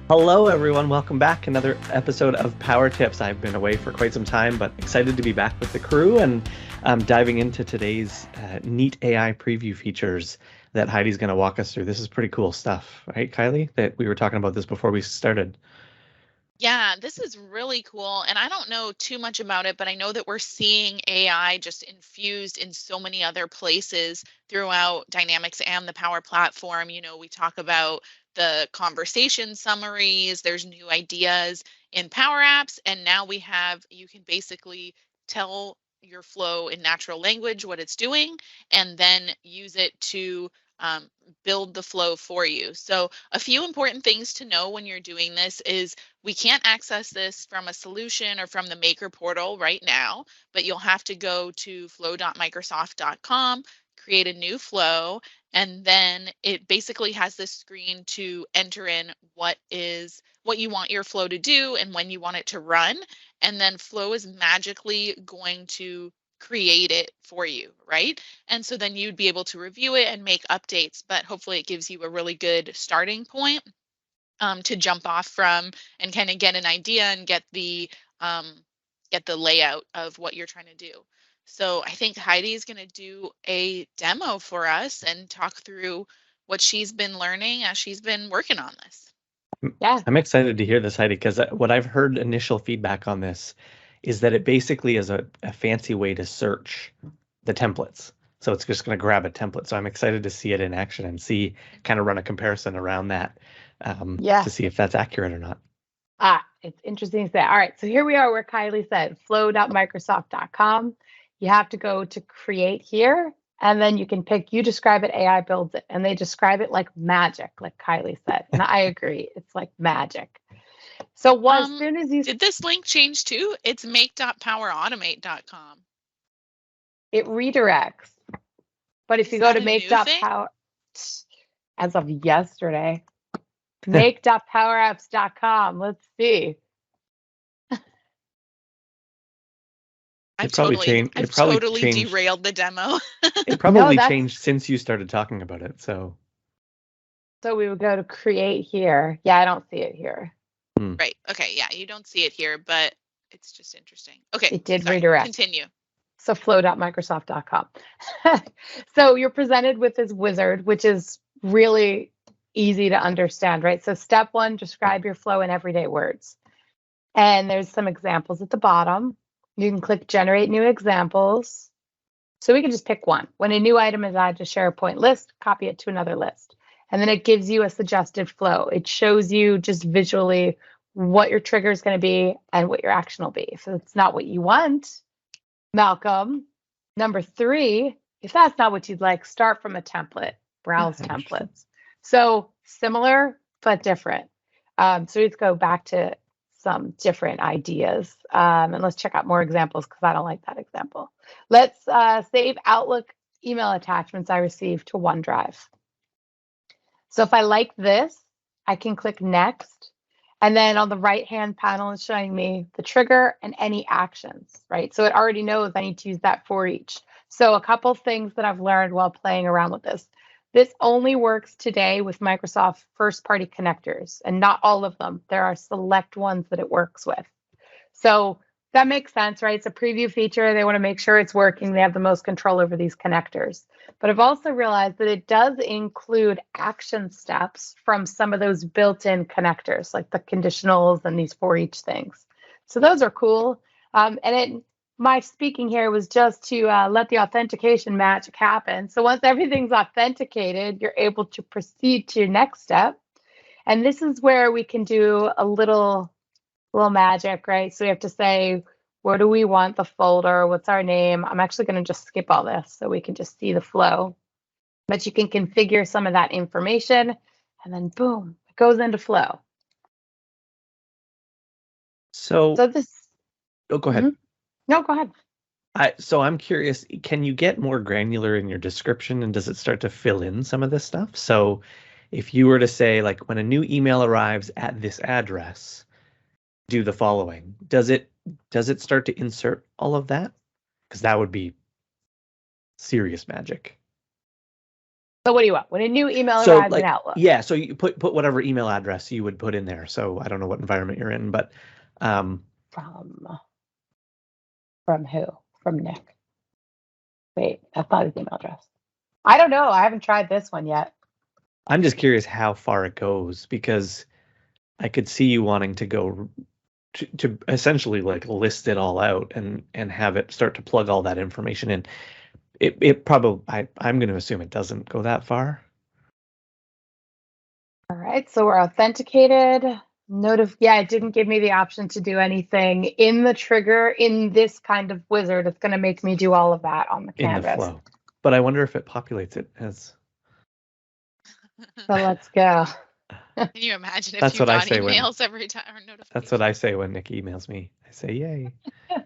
Hello, everyone. Welcome back. Another episode of Power Tips. I've been away for quite some time, but excited to be back with the crew and diving into today's neat AI preview features that Heidi's going to walk us through. This is pretty cool stuff, right, Kylie? That we were talking about this before we started. Yeah, this is really cool. And I don't know too much about it, but I know that we're seeing AI just infused in so many other places throughout Dynamics and the Power Platform. We talk about the conversation summaries, there's new ideas in Power Apps, and now you can basically tell your flow in natural language what it's doing, and then use it to um, build the flow for you. So, a few important things to know when you're doing this is we can't access this from a solution or from the Maker portal right now, but you'll have to go to flow.microsoft.com, create a new flow, and then it basically has this screen to enter in what you want your flow to do and when you want it to run. And then Flow is magically going to create it for you, right? And so then you'd be able to review it and make updates, but hopefully it gives you a really good starting point to jump off from and kind of get an idea and get the layout of what you're trying to do. So I think Heidi is going to do a demo for us and talk through what she's been learning as she's been working on this. Yeah. I'm excited to hear this, Heidi, because what I've heard initial feedback on this is that it basically is a fancy way to search the templates. So it's just going to grab a template. So I'm excited to see it in action and kind of run a comparison around that Yeah. to see if that's accurate or not. It's interesting to say. All right, so here we are where Kylie said flow.microsoft.com. You have to go to create here, and then you can pick, you describe it, AI builds it, and they describe it like magic, like Kylie said. And I agree, it's like magic. So as soon as you did this link change too? It's make.powerautomate.com. it redirects. But if Is you go that to a new thing? make.power as of yesterday, make.powerapps.com, let's see. I've probably totally, changed. I've It probably totally changed. derailed the demo. It probably No, changed since you started talking about it. So we would go to create here. Yeah, I don't see it here. Right. Okay. Yeah, you don't see it here, but it's just interesting. Okay. It did Sorry. redirect. Continue. So flow.microsoft.com. So you're presented with this wizard, which is really easy to understand, right? So step one, describe your flow in everyday words. And there's some examples at the bottom. You can click generate new examples. So we can just pick one. When a new item is added to SharePoint list, copy it to another list. And then it gives you a suggested flow. It shows you just visually what your trigger is going to be and what your action will be. If it's not what you want, Malcolm, number 3, if that's not what you'd like, start from a template, browse templates. So similar, but different. So let's go back to some different ideas. And let's check out more examples because I don't like that example. Let's save Outlook email attachments I received to OneDrive. So if I like this, I can click next. And then on the right-hand panel is showing me the trigger and any actions, right? So it already knows I need to use that for each. So a couple things that I've learned while playing around with this. This only works today with Microsoft first-party connectors, and not all of them. There are select ones that it works with. So that makes sense, right? It's a preview feature. They want to make sure it's working. They have the most control over these connectors. But I've also realized that it does include action steps from some of those built-in connectors, like the conditionals and these for each things. So those are cool. My speaking here was just to let the authentication magic happen. So once everything's authenticated, you're able to proceed to your next step. And this is where we can do a little magic, right? So we have to say, where do we want the folder? What's our name? I'm actually going to just skip all this so we can just see the flow. But you can configure some of that information, and then boom, it goes into flow. So this. Oh, go ahead. No, go ahead. So I'm curious, can you get more granular in your description, and does it start to fill in some of this stuff? So if you were to say, like, when a new email arrives at this address, do the following. Does it start to insert all of that? Because that would be serious magic. So what do you want? When a new email So arrives in Outlook. yeah, so you put whatever email address you would put in there. So I don't know what environment you're in, but From who? From Nick. Wait, that's not his email address. I don't know. I haven't tried this one yet. I'm just curious how far it goes, because I could see you wanting to go to essentially like list it all out and have it start to plug all that information in. It probably, I'm going to assume it doesn't go that far. All right, so we're authenticated. Yeah, it didn't give me the option to do anything in the trigger in this kind of wizard. It's going to make me do all of that on the canvas. In the flow. But I wonder if it populates it as. So let's go. Can you imagine if That's you what I got say when- emails every time or notifications? That's what I say when Nick emails me. I say, yay. All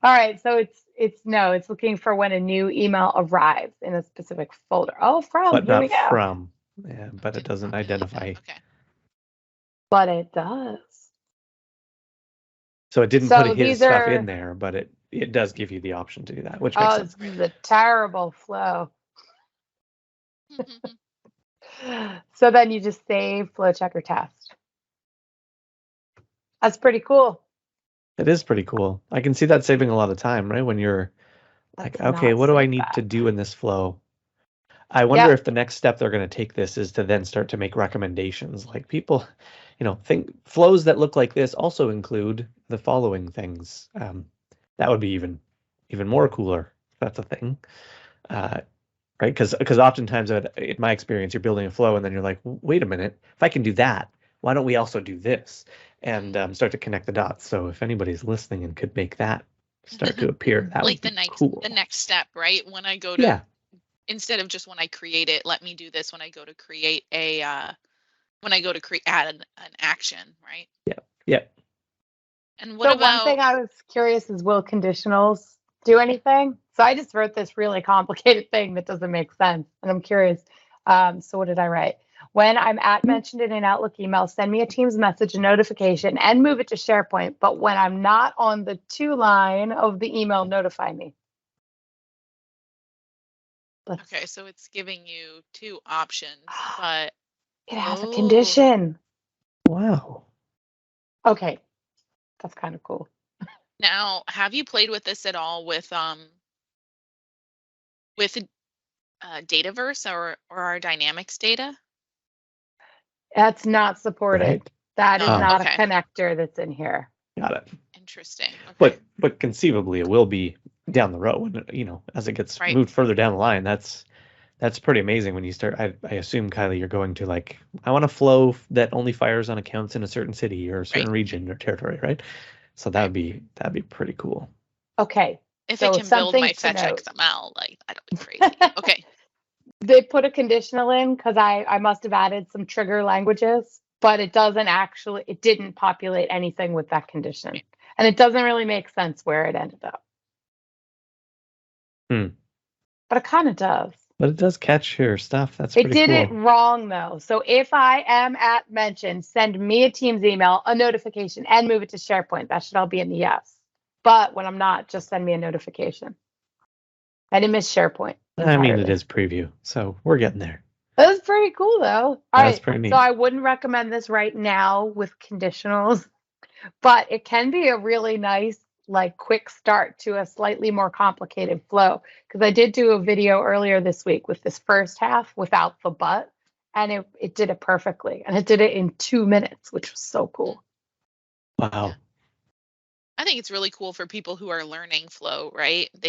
right, so it's looking for when a new email arrives in a specific folder. Oh, But here we not go. from. Yeah, but it doesn't populate that. identify. Okay. But it does. So it didn't So put his these stuff are- in there, but it does give you the option to do that, which makes Oh, sense. this is a terrible flow. So then you just save flow checker test. That's pretty cool. It is pretty cool. I can see that saving a lot of time, right? When you're like, Let's okay, not what do I save need that. to do in this flow? I wonder Yeah. if the next step they're going to take this is to then start to make recommendations. Like people, think flows that look like this also include the following things. That would be even more cooler if that's a thing. Right? Because oftentimes, in my experience, you're building a flow and then you're like, wait a minute, if I can do that, why don't we also do this? And start to connect the dots. So if anybody's listening and could make that start to appear, that Like would be cool. the next step, right? When I go to, Yeah, instead of just when I create it, let me do this when I go to create when I go to add an action, right? yeah. And what So about, one thing I was curious is, will conditionals do anything? So I just wrote this really complicated thing that doesn't make sense, and I'm curious. So what did I write? When I'm mentioned in an Outlook email, send me a Teams message, a notification, and move it to SharePoint. But when I'm not on the to line of the email, notify me. okay, so it's giving you two options, but It has a Oh. condition. Wow. Okay, that's kind of cool. Now, have you played with this at all with Dataverse or our Dynamics data? That's not supported. Right. That is No, not okay. a connector that's in here. Got it. Interesting. Okay. But conceivably it will be down the road when as it gets Right. moved further down the line. That's pretty amazing when you start. I assume, Kylie, you're going to I want a flow that only fires on accounts in a certain city or a certain region or territory, right? So that'd be pretty cool. Okay. If So it can build my something to fetch note. XML, that'll be crazy. Okay. They put a conditional in because I must have added some trigger languages, but it didn't populate anything with that condition. And it doesn't really make sense where it ended up. But it kind of does. But it does catch your stuff. That's It pretty did cool. it wrong though. So if I am at mention, send me a Teams email, a notification, and move it to SharePoint. That should all be in the yes. But when I'm not, just send me a notification. I didn't miss SharePoint. I mean, it entirely. is preview, so we're getting there. That was pretty cool though. All That's right. pretty neat. So I wouldn't recommend this right now with conditionals, but it can be a really nice, quick start to a slightly more complicated flow. Because I did do a video earlier this week with this first half without the but, and it did it perfectly. And it did it in 2 minutes, which was so cool. Wow. I think it's really cool for people who are learning flow, right? If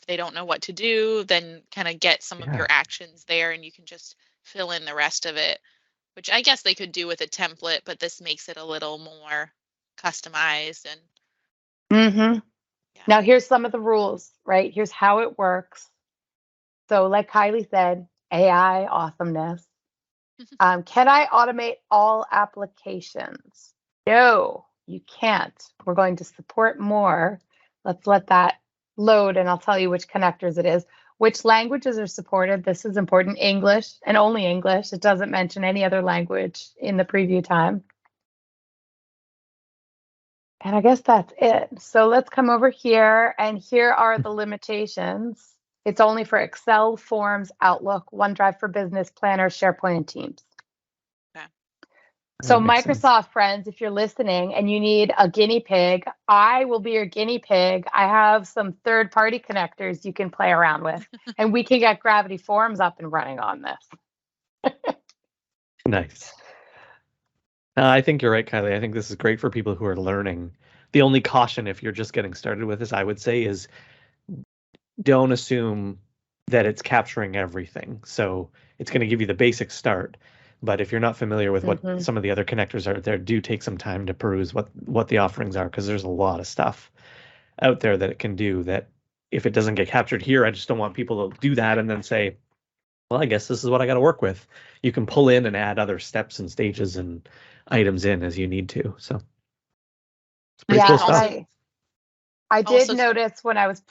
they don't know what to do, then kind of get some of your actions there and you can just fill in the rest of it, which I guess they could do with a template, but this makes it a little more customized and Mm-hmm. Yeah. Now here's some of the rules, right? Here's how it works. So like Kylie said, AI awesomeness. Can I automate all applications? No, you can't. We're going to support more. Let's let that load and I'll tell you which connectors it is. Which languages are supported? This is important. English and only English. It doesn't mention any other language in the preview time. And I guess that's it. So let's come over here and here are the limitations. It's only for Excel, Forms, Outlook, OneDrive for Business, Planner, SharePoint, and Teams. Okay. So That makes sense. Microsoft friends, if you're listening and you need a guinea pig, I will be your guinea pig. I have some third-party connectors you can play around with, and we can get Gravity Forms up and running on this. Nice. I think you're right, Kylie. I think this is great for people who are learning. The only caution, if you're just getting started with this, I would say, is don't assume that it's capturing everything. So it's going to give you the basic start. But if you're not familiar with what some of the other connectors are there, do take some time to peruse what the offerings are, because there's a lot of stuff out there that it can do that if it doesn't get captured here, I just don't want people to do that and then say, well, I guess this is what I got to work with. You can pull in and add other steps and stages and items in as you need to. So it's pretty cool stuff. I did notice when I was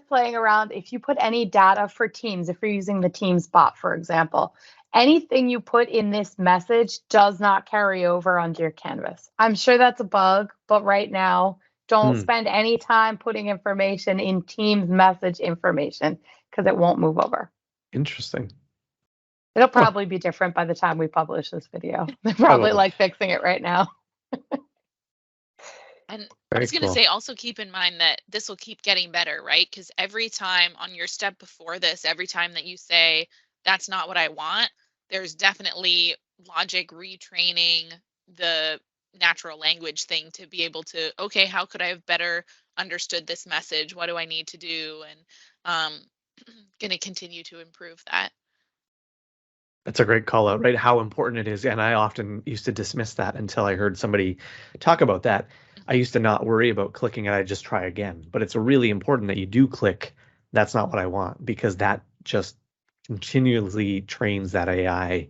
playing around, if you put any data for Teams, if you're using the Teams bot, for example, anything you put in this message does not carry over onto your canvas. I'm sure that's a bug, but right now, don't spend any time putting information in Teams message information, because it won't move over. Interesting. It'll probably be different by the time we publish this video. They're probably like fixing it right now. And I was going to say, also keep in mind that this will keep getting better, right? Because every time on your step before this, every time that you say, that's not what I want, there's definitely logic retraining the natural language thing to be able to, okay, how could I have better understood this message? What do I need to do? And going to continue to improve that. That's a great call out, right? How important it is. And I often used to dismiss that until I heard somebody talk about that. I used to not worry about clicking it. I just try again. But it's really important that you do click, that's not what I want, because that just continually trains that AI.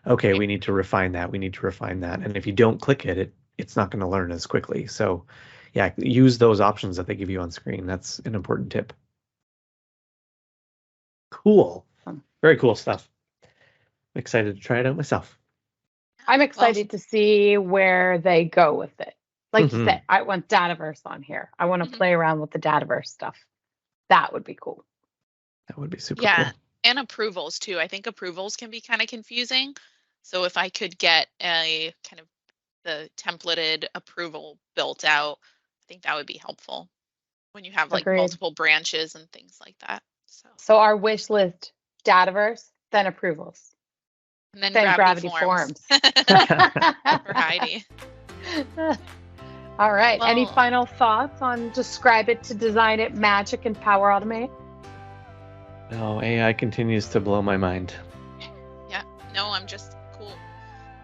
Okay, we need to refine that. We need to refine that. And if you don't click it, it's not going to learn as quickly. So yeah, use those options that they give you on screen. That's an important tip. Cool. Very cool stuff. I'm excited to try it out myself. I'm excited to see where they go with it. Like you said, I want Dataverse on here. I want to play around with the Dataverse stuff. That would be cool. That would be super cool. And approvals too. I think approvals can be kind of confusing. So if I could get a kind of the templated approval built out, I think that would be helpful when you have like multiple branches and things like that. So our wish list, Dataverse, then approvals. And then Gravity Forms. For Heidi. All right. Any final thoughts on describe it to design it, magic, and power automate? No, AI continues to blow my mind. Yeah. No, I'm just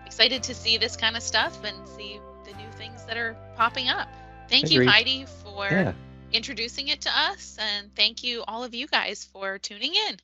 excited to see this kind of stuff and see the new things that are popping up. Thank you, Heidi, for introducing it to us. And thank you, all of you guys, for tuning in.